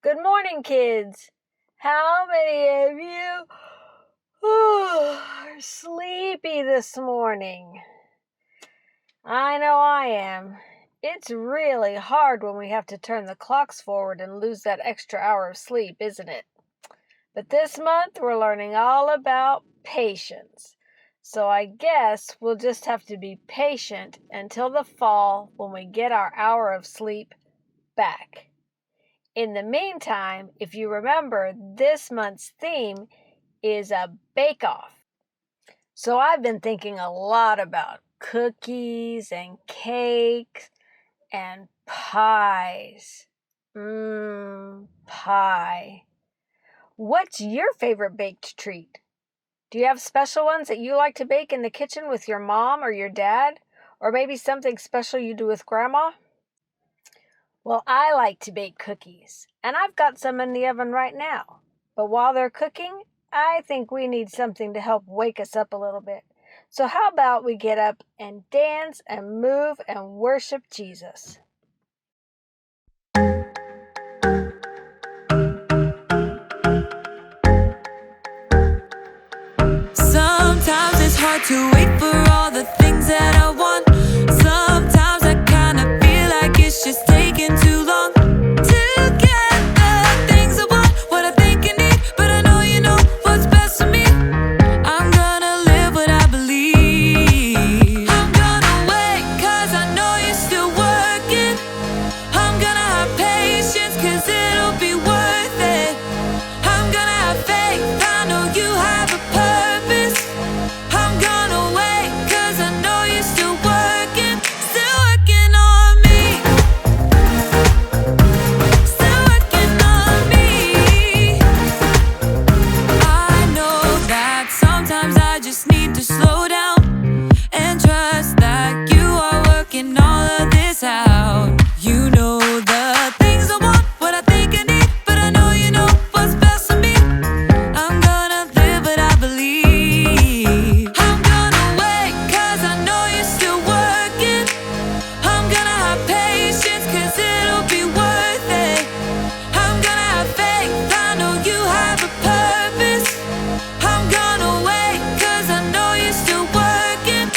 Good morning, kids. How many of you are sleepy this morning? I know I am. It's really hard when we have to turn the clocks forward and lose that extra hour of sleep, isn't it? But this month we're learning all about patience. So I guess we'll just have to be patient until the fall when we get our hour of sleep back. In the meantime, if you remember, this month's theme is a bake-off. So I've been thinking a lot about cookies and cakes and pies. Pie. What's your favorite baked treat? Do you have special ones that you like to bake in the kitchen with your mom or your dad? Or maybe something special you do with Grandma? Well, I like to bake cookies, and I've got some in the oven right now. But while they're cooking, I think we need something to help wake us up a little bit. So how about we get up and dance and move and worship Jesus? Sometimes it's hard to wait for all the things that I want. Sometimes I kinda feel like it's just taking too long to get the things I want, what I think I need. But I know you know what's best for me. I'm gonna live what I believe. I'm gonna wait 'cause I know you're still working. I'm gonna have patience 'cause it'll be worth it. I'm gonna have faith, I know you have a purpose. I'm gonna wait 'cause I know you're still working on me. Still working on me. I know that sometimes I just need to slow down and trust that you are working all of this out. You know the things I want, what I think I need, but I know you know what's best for me. I'm gonna live what I believe. I'm gonna wait 'cause I know you're still working. I'm gonna have patience 'cause it'll be worth it. I'm gonna have faith, I know you have a purpose. I'm gonna wait 'cause I know you're still working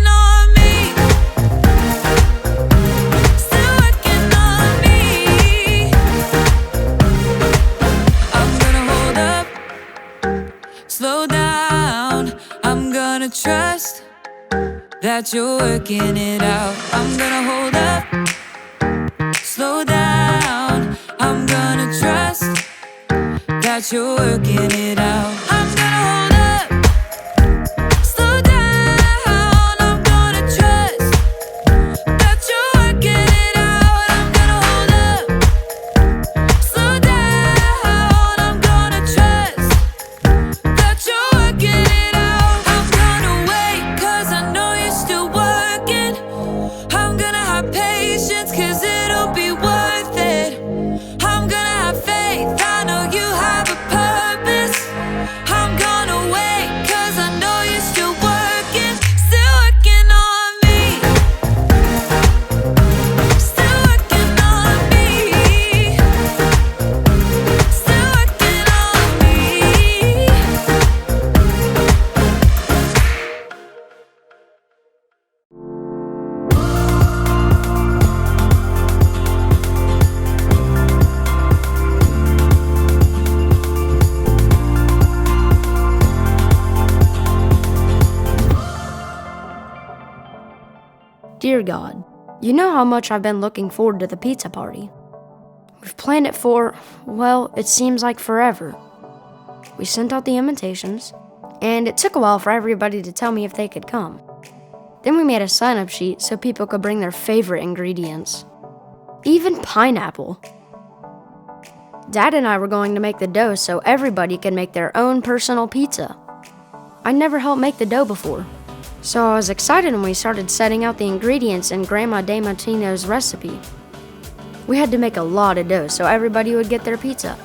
on me. Still working on me. I'm gonna hold up, slow down. I'm gonna trust that you're working it out. I'm gonna hold up, slow down. I'm gonna trust that you're working it out. I'm gonna hold up, slow down. I'm gonna trust that you're working it out. I'm gonna hold up, slow down. I'm gonna trust that you're working it out. I'm gonna wait 'cause I know you're still working. I'm gonna have patience 'cause it'll be worth it. I'm gonna have faith, I know you have a purpose. I'm gonna wait 'cause I know you're still working on me. Still working on me. Still working on me. Dear God, you know how much I've been looking forward to the pizza party. We've planned it for, well, it seems like forever. We sent out the invitations, and it took a while for everybody to tell me if they could come. Then we made a sign-up sheet so people could bring their favorite ingredients. Even pineapple. Dad and I were going to make the dough so everybody could make their own personal pizza. I never helped make the dough before, so I was excited when we started setting out the ingredients in Grandma DeMartino's recipe. We had to make a lot of dough so everybody would get their pizza.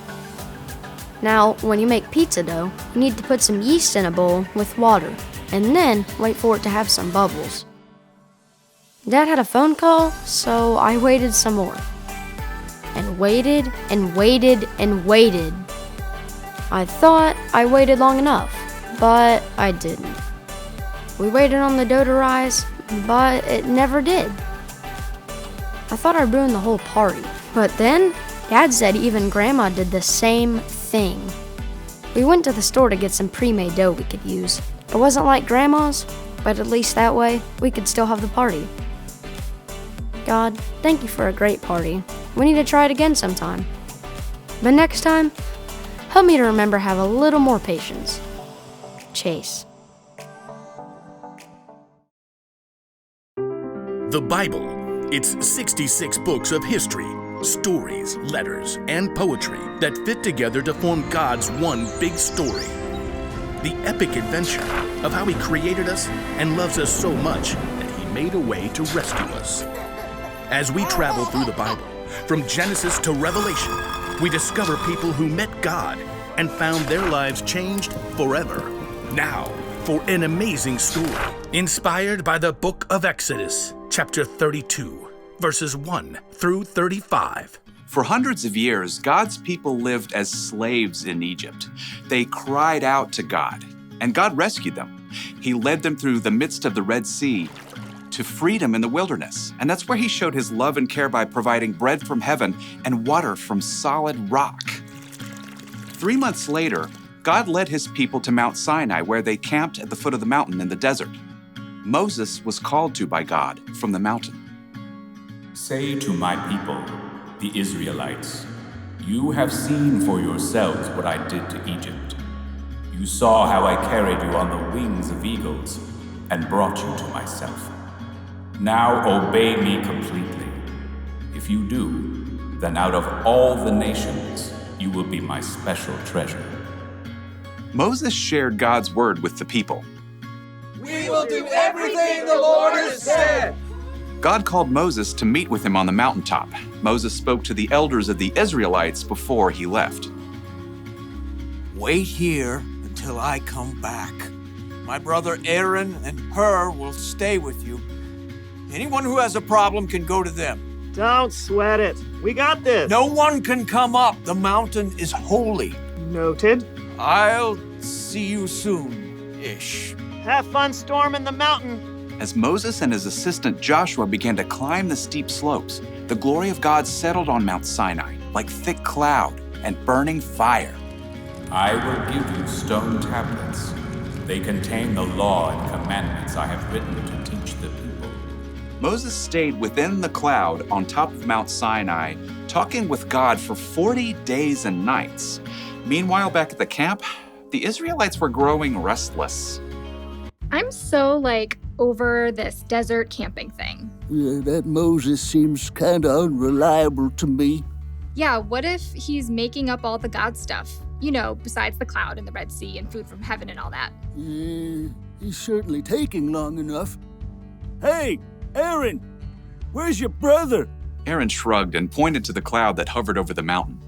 Now, when you make pizza dough, you need to put some yeast in a bowl with water, and then wait for it to have some bubbles. Dad had a phone call, so I waited some more. And I waited and waited and waited. I thought I waited long enough, but I didn't. We waited on the dough to rise, but it never did. I thought I ruined the whole party, but then Dad said even Grandma did the same thing. We went to the store to get some pre-made dough we could use. It wasn't like Grandma's, but at least that way we could still have the party. God, thank you for a great party. We need to try it again sometime. But next time, help me to remember to have a little more patience. Chase. The Bible. It's 66 books of history, stories, letters, and poetry that fit together to form God's one big story. The epic adventure of how He created us and loves us so much that He made a way to rescue us. As we travel through the Bible, from Genesis to Revelation, we discover people who met God and found their lives changed forever. Now, for an amazing story inspired by the book of Exodus, chapter 32, verses 1 through 35. For hundreds of years, God's people lived as slaves in Egypt. They cried out to God, and God rescued them. He led them through the midst of the Red Sea to freedom in the wilderness. And that's where He showed His love and care by providing bread from heaven and water from solid rock. 3 months later, God led His people to Mount Sinai, where they camped at the foot of the mountain in the desert. Moses was called to by God from the mountain. Say to my people, the Israelites, you have seen for yourselves what I did to Egypt. You saw how I carried you on the wings of eagles and brought you to myself. Now obey me completely. If you do, then out of all the nations, you will be my special treasure. Moses shared God's word with the people. We will do everything the Lord has said. God called Moses to meet with Him on the mountaintop. Moses spoke to the elders of the Israelites before he left. Wait here until I come back. My brother Aaron and Hur will stay with you. Anyone who has a problem can go to them. Don't sweat it. We got this. No one can come up. The mountain is holy. Noted. I'll see you soon-ish. Have fun storming the mountain. As Moses and his assistant Joshua began to climb the steep slopes, the glory of God settled on Mount Sinai like thick cloud and burning fire. I will give you stone tablets. They contain the law and commandments I have written to teach the people. Moses stayed within the cloud on top of Mount Sinai, talking with God for 40 days and nights. Meanwhile, back at the camp, the Israelites were growing restless. I'm so, over this desert camping thing. Yeah, that Moses seems kind of unreliable to me. Yeah, what if he's making up all the God stuff? You know, besides the cloud and the Red Sea and food from heaven and all that. He's certainly taking long enough. Hey, Aaron, where's your brother? Aaron shrugged and pointed to the cloud that hovered over the mountain.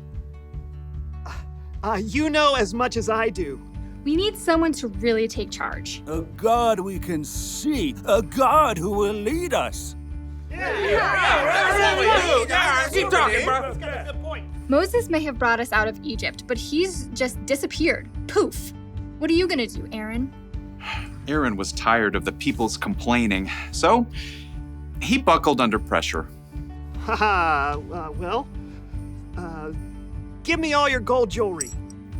You know as much as I do. We need someone to really take charge. A God we can see, a God who will lead us. Keep talking, bro. Moses may have brought us out of Egypt, but he's just disappeared. Poof. What are you gonna do, Aaron? Aaron was tired of the people's complaining, so he buckled under pressure. Give me all your gold jewelry.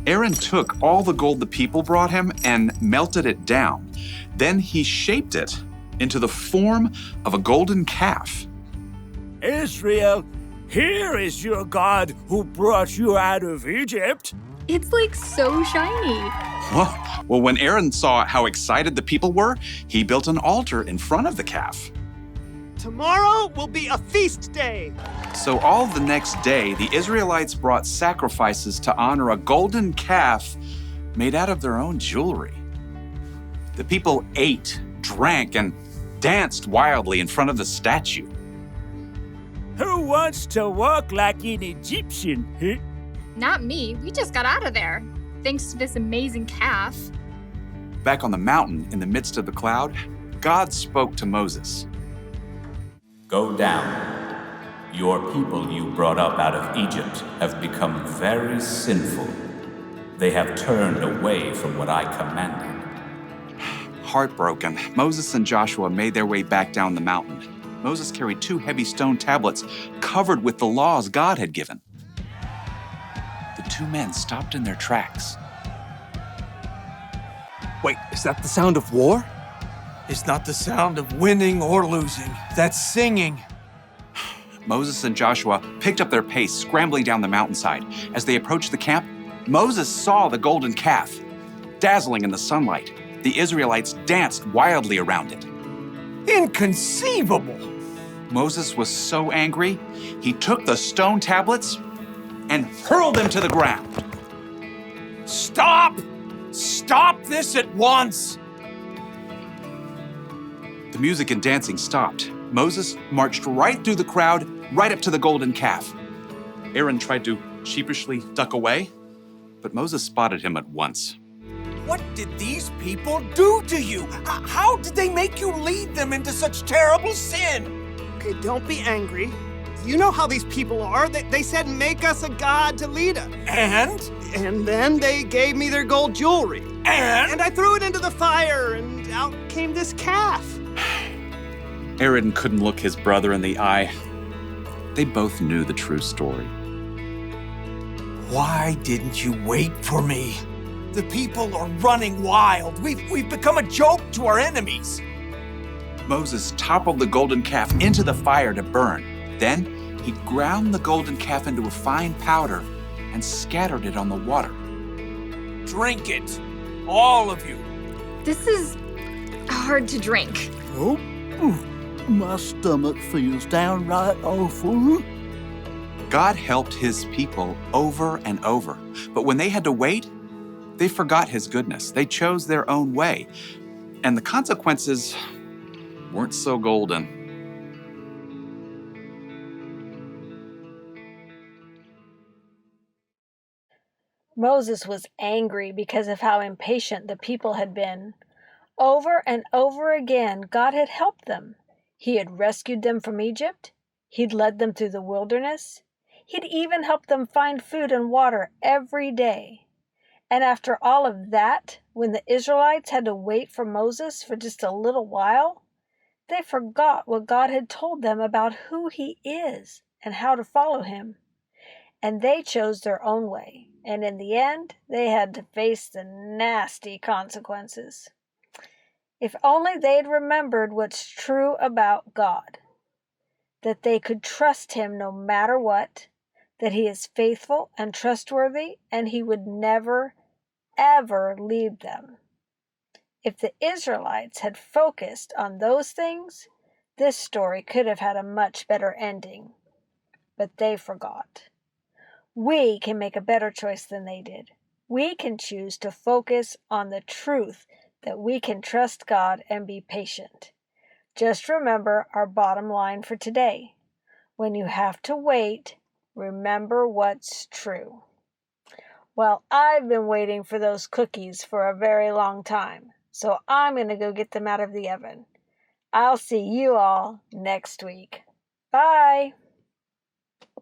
Aaron took all the gold the people brought him and melted it down. Then he shaped it into the form of a golden calf. Israel, here is your God who brought you out of Egypt. It's so shiny. Well, when Aaron saw how excited the people were, he built an altar in front of the calf. Tomorrow will be a feast day. So all the next day, the Israelites brought sacrifices to honor a golden calf made out of their own jewelry. The people ate, drank, and danced wildly in front of the statue. Who wants to walk like an Egyptian? Huh? Not me. We just got out of there. Thanks to this amazing calf. Back on the mountain, in the midst of the cloud, God spoke to Moses. Go down. Your people you brought up out of Egypt have become very sinful. They have turned away from what I commanded. Heartbroken, Moses and Joshua made their way back down the mountain. Moses carried 2 heavy stone tablets covered with the laws God had given. The 2 men stopped in their tracks. Wait, is that the sound of war? It's not the sound of winning or losing. That's singing. Moses and Joshua picked up their pace, scrambling down the mountainside. As they approached the camp, Moses saw the golden calf. Dazzling in the sunlight, the Israelites danced wildly around it. Inconceivable! Moses was so angry, he took the stone tablets and hurled them to the ground. Stop! Stop this at once! The music and dancing stopped. Moses marched right through the crowd, right up to the golden calf. Aaron tried to sheepishly duck away, but Moses spotted him at once. What did these people do to you? How did they make you lead them into such terrible sin? Okay, don't be angry. You know how these people are. They said, make us a god to lead us. And then they gave me their gold jewelry. And I threw it into the fire, and out came this calf. Aaron couldn't look his brother in the eye. They both knew the true story. Why didn't you wait for me? The people are running wild. We've become a joke to our enemies. Moses toppled the golden calf into the fire to burn. Then he ground the golden calf into a fine powder and scattered it on the water. Drink it, all of you. This is hard to drink. Oh, my stomach feels downright awful. God helped his people over and over, but when they had to wait, they forgot his goodness. They chose their own way, and the consequences weren't so golden. Moses was angry because of how impatient the people had been. Over and over again, God had helped them. He had rescued them from Egypt. He'd led them through the wilderness. He'd even helped them find food and water every day. And after all of that, when the Israelites had to wait for Moses for just a little while, they forgot what God had told them about who he is and how to follow him. And they chose their own way. And in the end, they had to face the nasty consequences. If only they'd remembered what's true about God, that they could trust him no matter what, that he is faithful and trustworthy, and he would never, ever leave them. If the Israelites had focused on those things, this story could have had a much better ending. But they forgot. We can make a better choice than they did. We can choose to focus on the truth that we can trust God and be patient. Just remember our bottom line for today. When you have to wait, remember what's true. Well, I've been waiting for those cookies for a very long time, so I'm going to go get them out of the oven. I'll see you all next week. Bye!